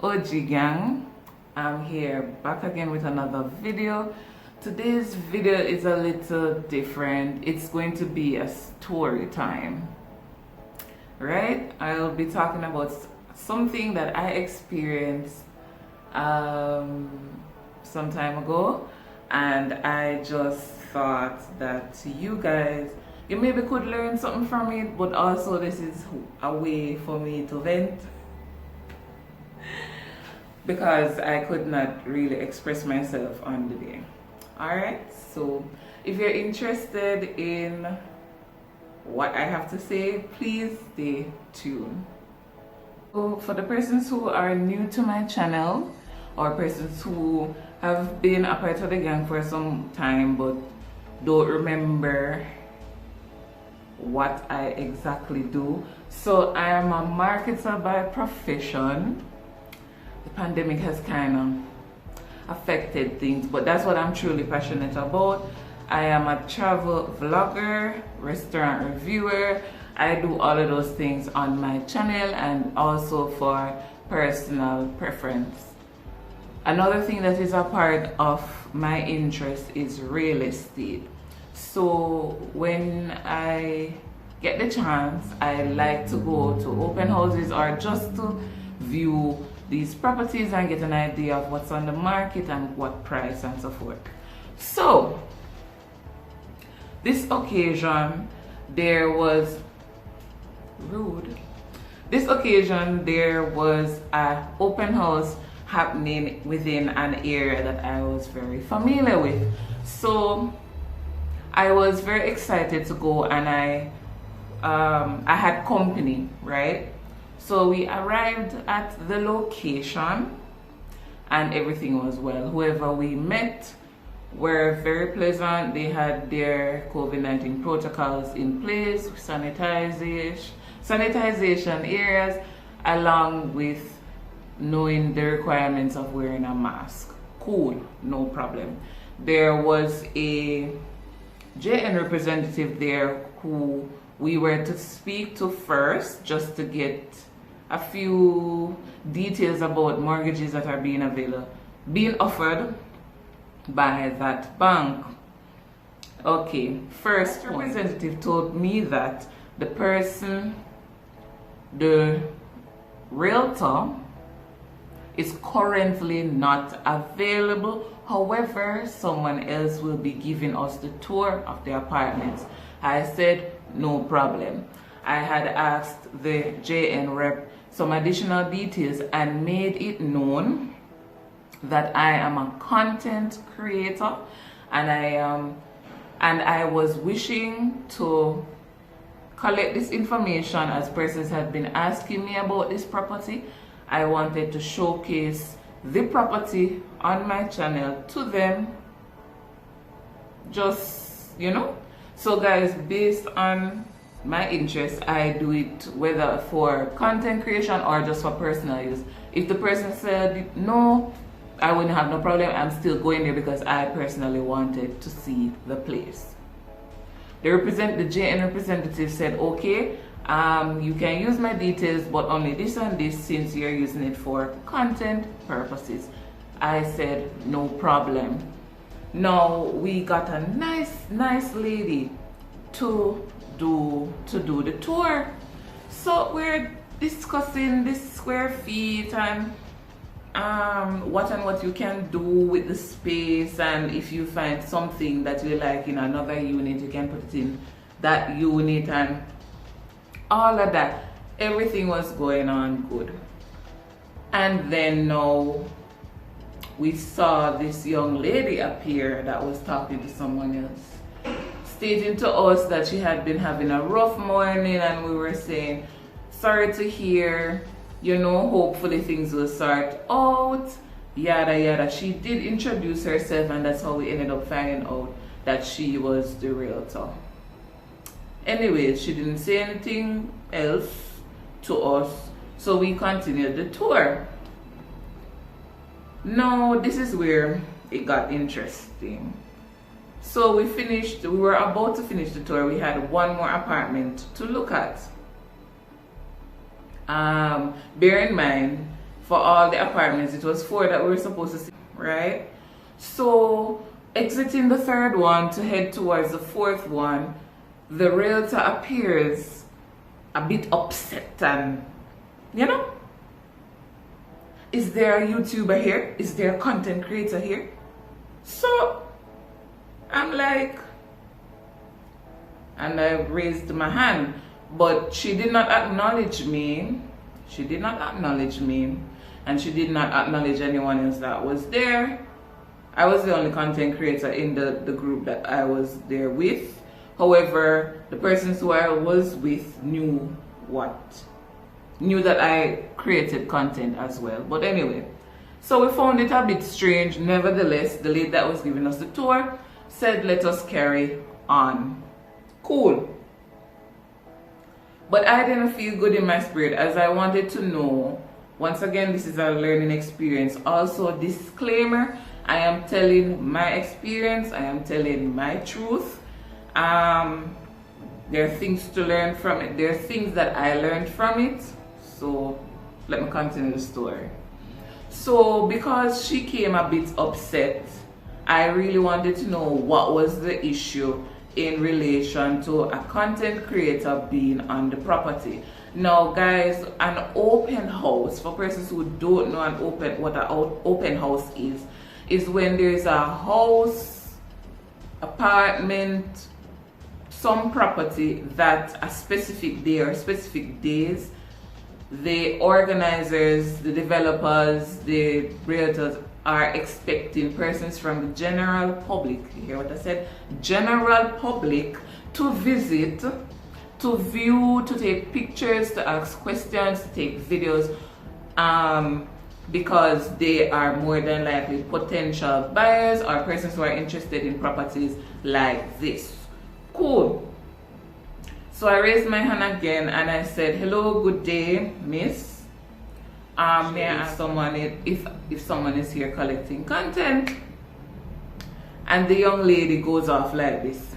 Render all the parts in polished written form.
OG gang. I'm here back again with another video. Today's video is a little different. It's going to be a story time, right? I'll be talking about something that I experienced some time ago, and I just thought that you guys, you maybe could learn something from it, but also this is a way for me to vent because I could not really express myself on the day. Alright, so if you're interested in what I have to say, please stay tuned. So for the persons who are new to my channel, or persons who have been a part of the gang for some time but don't remember what I exactly do. So I am a marketer by profession. The pandemic has kind of affected things, but that's what I'm truly passionate about. I am a travel vlogger, restaurant reviewer. I do all of those things on my channel and also for personal preference. Another thing that is a part of my interest is real estate. So when I get the chance, I like to go to open houses or just to view these properties and get an idea of what's on the market and what price and so forth. So this occasion there was an open house happening within an area that I was very familiar with. So I was very excited to go, and I had company, right? So we arrived at the location and everything was well. Whoever we met were very pleasant. They had their COVID-19 protocols in place, sanitization areas, along with knowing the requirements of wearing a mask. Cool, no problem. There was a JN representative there who we were to speak to first, just to get a few details about mortgages that are being offered by that bank. Okay, first representative told me that the realtor is currently not available. However, someone else will be giving us the tour of the apartments. I said, no problem. I had asked the JN rep some additional details and made it known that I am a content creator, and I was wishing to collect this information as persons had been asking me about this property. I wanted to showcase the property on my channel to them, just, you know. So guys, based on my interest, I do it whether for content creation or just for personal use. If the person said no, I wouldn't have no problem. I'm still going there because I personally wanted to see the place. The JN representative said, okay, you can use my details, but only this and this, since you're using it for content purposes. I said, no problem. Now we got a nice lady to do the tour. So we're discussing the square feet and what you can do with the space, and if you find something that you like in another unit, you can put it in that unit, and all of that. Everything was going on good. And then now we saw this young lady appear that was talking to someone else, stating to us that she had been having a rough morning, and we were saying, sorry to hear, you know, hopefully things will sort out, yada yada. She did introduce herself, and that's how we ended up finding out that she was the realtor. Anyways, she didn't say anything else to us, so we continued the tour. Now this is where it got interesting. So we were about to finish the tour. We had one more apartment to look at. Bear in mind, for all the apartments. It was 4 that we were supposed to see, right? So exiting the 3rd one to head towards the 4th one, the realtor appears a bit upset and, you know, is there a YouTuber here? Is there a content creator here? So I'm like, and I raised my hand, but she did not acknowledge me. She did not acknowledge me, and she did not acknowledge anyone else that was there. I was the only content creator in the group that I was there with. However, the persons who I was with knew that I created content as well. But anyway, so we found it a bit strange. Nevertheless, the lady that was giving us the tour said, let us carry on. Cool. But I didn't feel good in my spirit, as I wanted to know. Once again, this is a learning experience. Also, disclaimer, I am telling my experience. I am telling my truth. There are things to learn from it. There are things that I learned from it. So let me continue the story. So because she came a bit upset, I really wanted to know what was the issue in relation to a content creator being on the property. Now guys, an open house, for persons who don't know what an open house is when there's a house, apartment, some property that a specific day or specific days, the organizers, the developers, the realtors are expecting persons from the general public, you hear what I said? General public to visit, to view, to take pictures, to ask questions, to take videos, because they are more than likely potential buyers or persons who are interested in properties like this. Cool. So I raised my hand again and I said, hello, good day, miss. May I ask someone if someone is here collecting content? And the young lady goes off like this.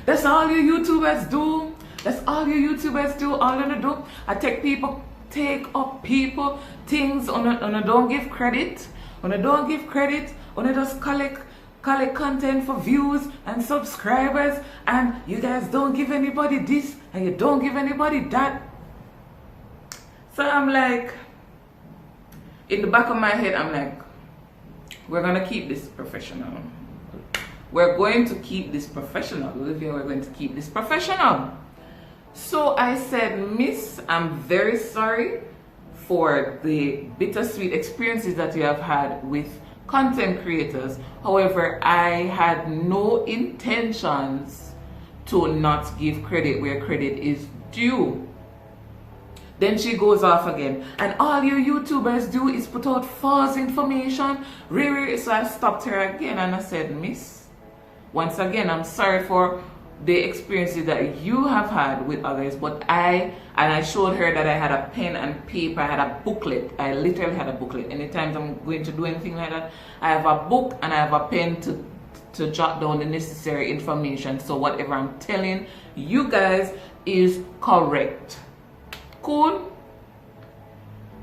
That's all you YouTubers do. That's all you YouTubers do. All you do, I take up people things on a don't give credit. On a don't give credit. On a just collect content for views and subscribers, and you guys don't give anybody this and you don't give anybody that. So I'm like, in the back of my head, I'm like, we're gonna keep this professional. We're going to keep this professional. Olivia, we're going to keep this professional. So I said, miss, I'm very sorry for the bittersweet experiences that you have had with content creators. However, I had no intentions to not give credit where credit is due. Then she goes off again, and all you YouTubers do is put out false information. So I stopped her again and I said, miss, once again, I'm sorry for the experiences that you have had with others, but I showed her that I had a pen and paper. I had a booklet. I literally had a booklet. Anytime I'm going to do anything like that, I have a book and I have a pen to jot down the necessary information, so whatever I'm telling you guys is correct. Cool.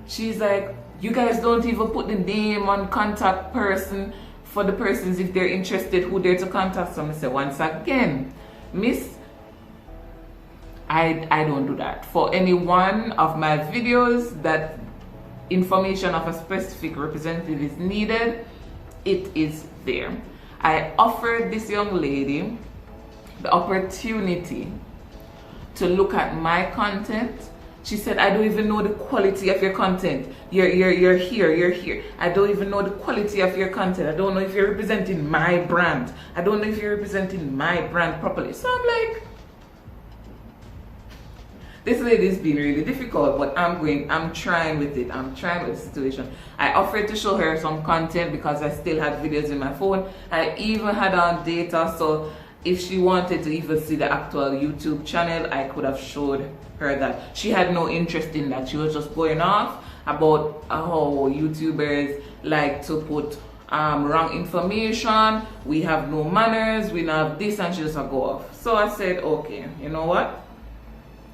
She's like, you guys don't even put the name on contact person for the persons if they're interested who they're to contact. So I say, once again, miss, I don't do that. For any one of my videos that information of a specific representative is needed, it is there. I offered this young lady the opportunity to look at my content. She said, I don't even know the quality of your content. You're here. I don't even know the quality of your content. I don't know if you're representing my brand. I don't know if you're representing my brand properly. So I'm like, this lady is being really difficult, but I'm trying with it. I'm trying with the situation. I offered to show her some content because I still had videos in my phone. I even had on data, so if she wanted to even see the actual YouTube channel, I could have showed her that. She had no interest in that. She was just going off about how YouTubers like to put wrong information. We have no manners. We don't have this, and she just go off. So I said, okay, you know what?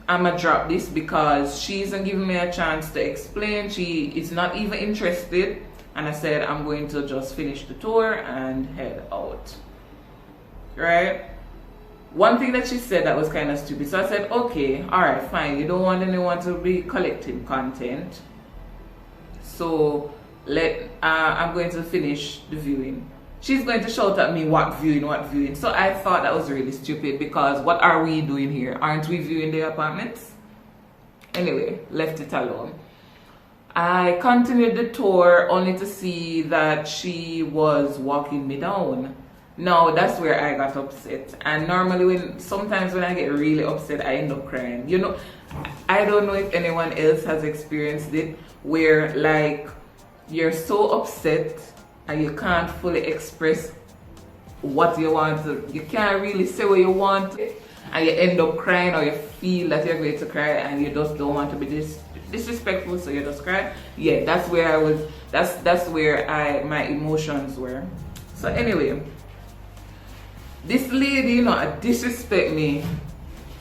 I'ma drop this because she isn't giving me a chance to explain. She is not even interested. And I said, I'm going to just finish the tour and head out. Right? One thing that she said that was kind of stupid. So I said, okay, alright, fine. You don't want anyone to be collecting content. So I'm going to finish the viewing. She's going to shout at me, what viewing. So I thought that was really stupid because what are we doing here? Aren't we viewing the apartments? Anyway, left it alone. I continued the tour only to see that she was walking me down. Now that's where I got upset. And normally sometimes when I get really upset, I end up crying. You know, I don't know if anyone else has experienced it where like you're so upset and you can't fully express what you want to. You can't really say what you want and you end up crying, or you feel that you're going to cry and you just don't want to be disrespectful, so you just cry. Yeah, that's where I was. That's where my emotions were. So anyway, this lady, you know, disrespect me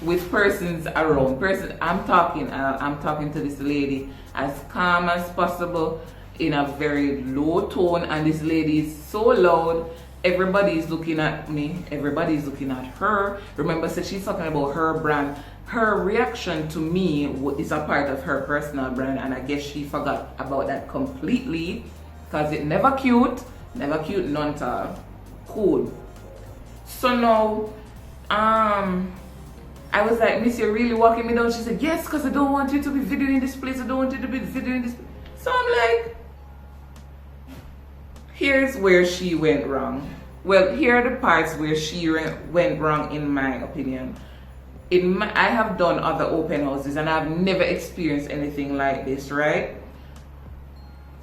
with persons around. I'm talking to this lady as calm as possible in a very low tone, and this lady is so loud. Everybody is looking at me. Everybody is looking at her. Remember, so she's talking about her brand. Her reaction to me is a part of her personal brand, and I guess she forgot about that completely because it never cute, none at all. Cool. So now, I was like, Miss, you're really walking me down? She said, yes, because I don't want you to be videoing this place. I don't want you to be videoing this. So I'm like, here's where she went wrong. Well, here are the parts where she went wrong in my opinion. I have done other open houses and I've never experienced anything like this, right?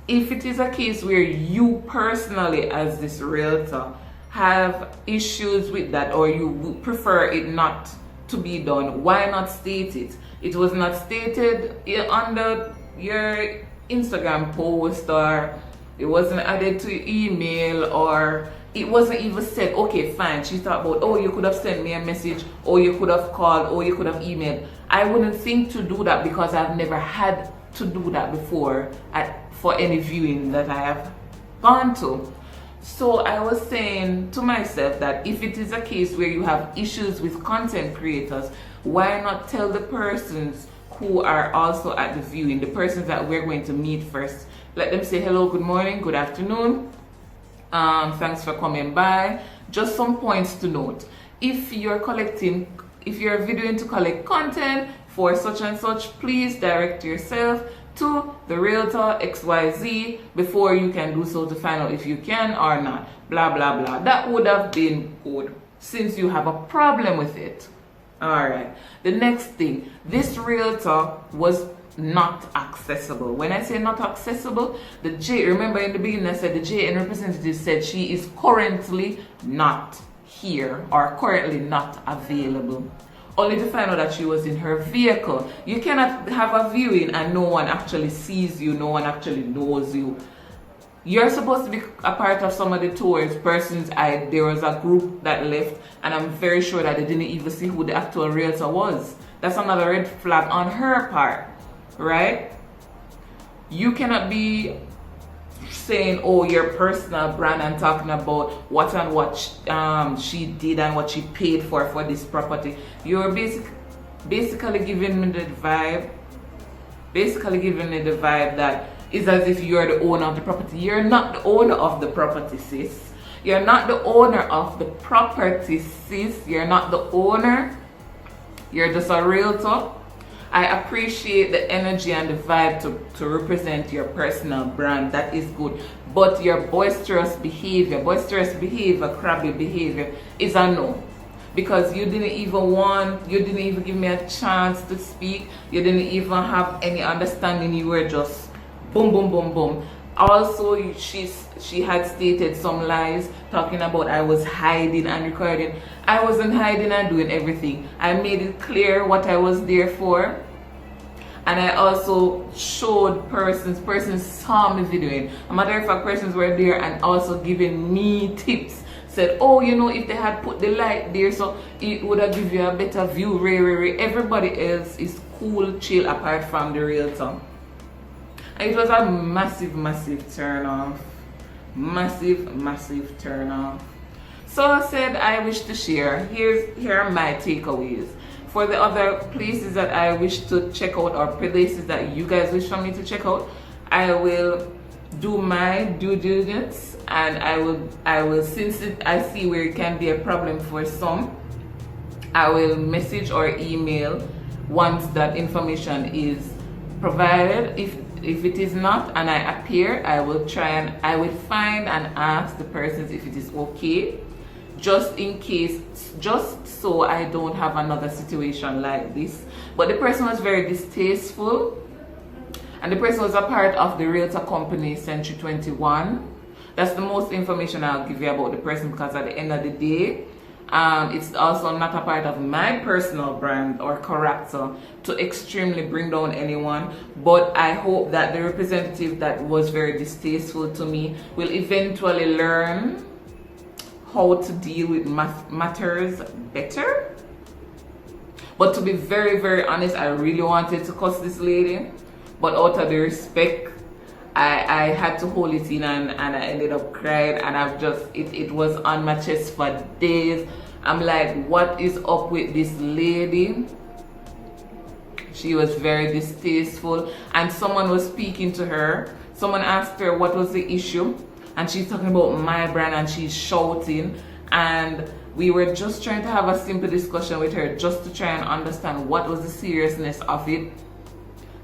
If it is a case where you personally as this realtor have issues with that, or you would prefer it not to be done, why not state it? It was not stated under your Instagram post, or it wasn't added to your email, or it wasn't even said, okay, fine. She thought about, oh, you could have sent me a message, or you could have called, or you could have emailed. I wouldn't think to do that because I've never had to do that before for any viewing that I have gone to. So I was saying to myself that if it is a case where you have issues with content creators, why not tell the persons who are also at the viewing, the persons that we're going to meet first, let them say hello, good morning, good afternoon, thanks for coming by. Just some points to note. If you're videoing to collect content for such and such, please direct yourself to the Realtor XYZ before you can do so to find out if you can or not. Blah, blah, blah. That would have been good since you have a problem with it. Alright. The next thing, this Realtor was not accessible. When I say not accessible, remember in the beginning I said the JN representative said she is currently not here or currently not available. Only to find out that she was in her vehicle. You cannot have a viewing and no one actually sees you, no one actually knows you. You're supposed to be a part of some of the tours. There was a group that left and I'm very sure that they didn't even see who the actual realtor was. That's another red flag on her part, right? You cannot be saying, oh, your personal brand and talking about what and what she did and what she paid for this property. You're basically giving me the vibe that it's as if you're the owner of the property. You're not the owner of the property, sis. You're not the owner of the property, sis. You're not the owner. You're just a realtor. I appreciate the energy and the vibe to represent your personal brand. That is good. But your boisterous behavior, crabby behavior is a no. Because you didn't even give me a chance to speak. You didn't even have any understanding. You were just boom, boom, boom, boom. Also, she had stated some lies talking about I was hiding and recording. I wasn't hiding and doing everything. I made it clear what I was there for. And I also showed persons saw me videoing. A matter of fact, persons were there and also giving me tips. said, oh, you know, if they had put the light there, so it would have given you a better view. Everybody else is cool, chill, apart from the realtor. And it was a massive turn off. Massive turn off. So I said I wish to share. Here are my takeaways. For the other places that I wish to check out, or places that you guys wish for me to check out, I will do my due diligence, and I will since I see where it can be a problem for some, I will message or email once that information is provided. If it is not and I appear, I will find and ask the persons if it is okay, just in case, just so I don't have another situation like this. But the person was very distasteful, and the person was a part of the realtor company Century 21. That's the most information I'll give you about the person, because at the end of the day, it's also not a part of my personal brand or character to extremely bring down anyone. But I hope that the representative that was very distasteful to me will eventually learn how to deal with matters better. But to be very honest, I really wanted to cuss this lady, but out of the respect, I had to hold it in, and I ended up crying, and it was on my chest for days. I'm like, what is up with this lady? She was very distasteful, and someone was speaking to her. Someone asked her what was the issue, and she's talking about my brand, and she's shouting, and we were just trying to have a simple discussion with her just to try and understand what was the seriousness of it.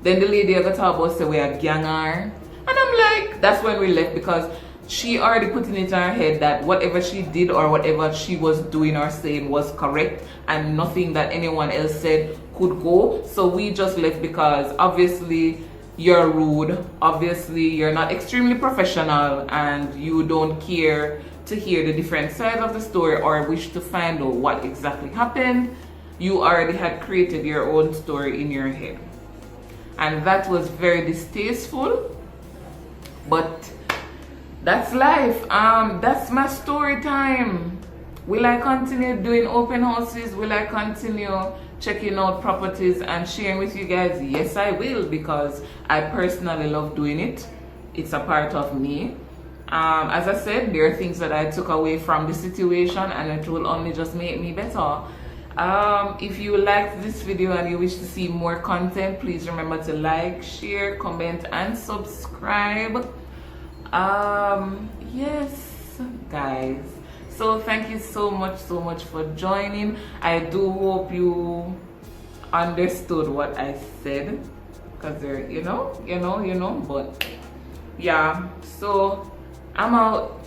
Then the lady got talk about say we are ganger. And I'm like, that's when we left, because she already put it in her head that whatever she did or whatever she was doing or saying was correct, and nothing that anyone else said could go. So we just left, because obviously you're rude, obviously you're not extremely professional, and you don't care to hear the different sides of the story or wish to find out what exactly happened. You already had created your own story in your head, and that was very distasteful. But that's life. That's my story time. Will I continue doing open houses? Will I continue checking out properties and sharing with you guys? Yes, I will, because I personally love doing it. It's a part of me. As I said, there are things that I took away from the situation, and it will only just make me better. If you liked this video and you wish to see more content, please remember to like, share, comment, and subscribe. Yes, guys. So thank you so much for joining. I do hope you understood what I said, because there, you know, but yeah. So I'm out.